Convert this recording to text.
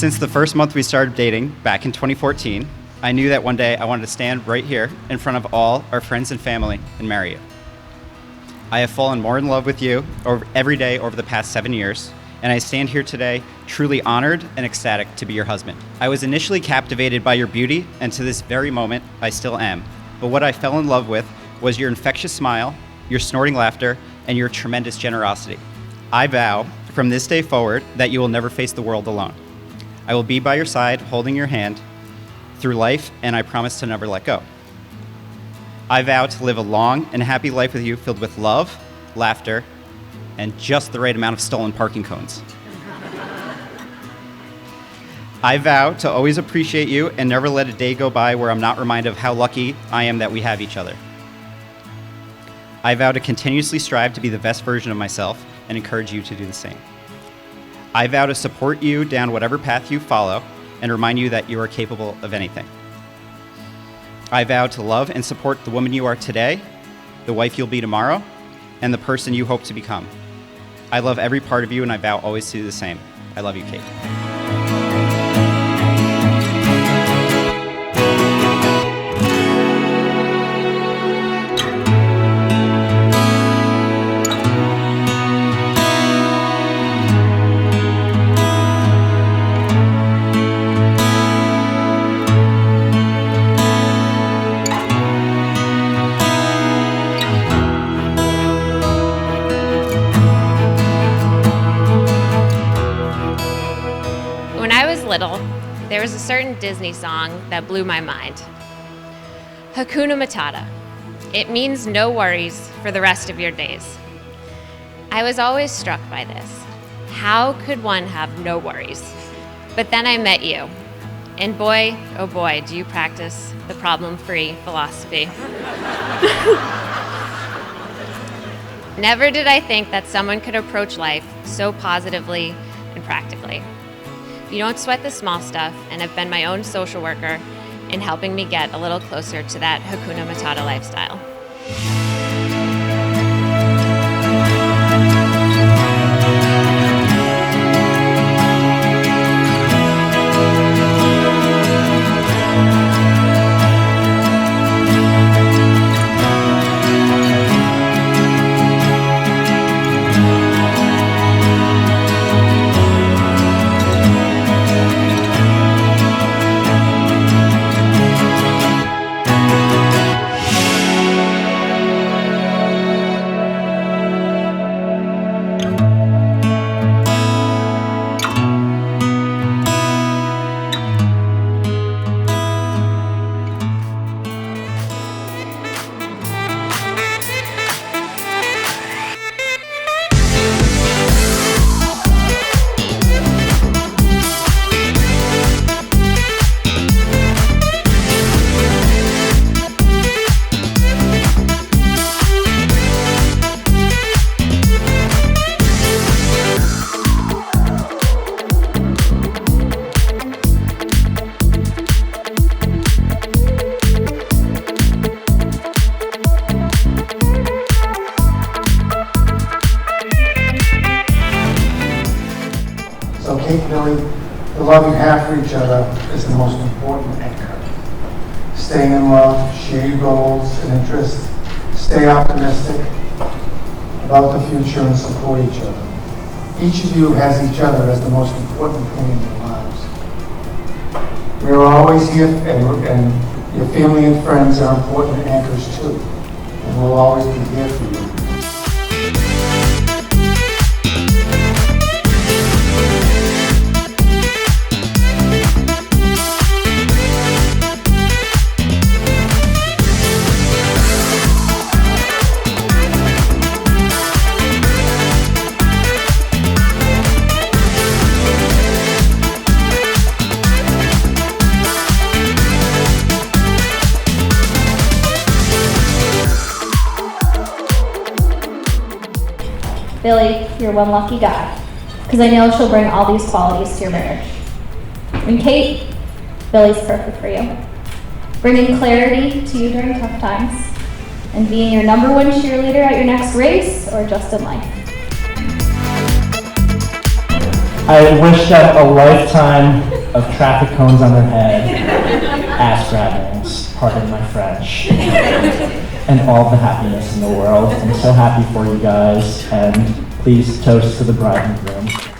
Since the first month we started dating back in 2014, I knew that one day I wanted to stand right here in front of all our friends and family and marry you. I have fallen more in love with you every day over the past 7 years, and I stand here today truly honored and ecstatic to be your husband. I was initially captivated by your beauty, and to this very moment, I still am. But what I fell in love with was your infectious smile, your snorting laughter, and your tremendous generosity. I vow, from this day forward, that you will never face the world alone. I will be by your side, holding your hand through life, and I promise to never let go. I vow to live a long and happy life with you, filled with love, laughter, and just the right amount of stolen parking cones. I vow to always appreciate you and never let a day go by where I'm not reminded of how lucky I am that we have each other. I vow to continuously strive to be the best version of myself and encourage you to do the same. I vow to support you down whatever path you follow and remind you that you are capable of anything. I vow to love and support the woman you are today, the wife you'll be tomorrow, and the person you hope to become. I love every part of you, and I vow always to do the same. I love you, Cate. Little, there was a certain Disney song that blew my mind. Hakuna Matata. It means no worries for the rest of your days. I was always struck by this. How could one have no worries? But then I met you, and boy, oh boy, do you practice the problem-free philosophy. Never did I think that someone could approach life so positively and practically. You don't sweat the small stuff and have been my own social worker in helping me get a little closer to that Hakuna Matata lifestyle. So Cate, Billy, the love you have for each other is the most important anchor. Stay in love, share your goals and interests, stay optimistic about the future and support each other. Each of you has each other as the most important thing in your lives. We are always here, and your family and friends are important anchors too, and we'll always be here for you. Billy, you're one lucky guy, because I know she'll bring all these qualities to your marriage. And Cate, Billy's perfect for you, bringing clarity to you during tough times, and being your number one cheerleader at your next race or just in life. I wish them a lifetime of traffic cones on their head, ass grabbings, pardon my French, and all the happiness in the world. I'm so happy for you guys, and please toast to the bride and groom.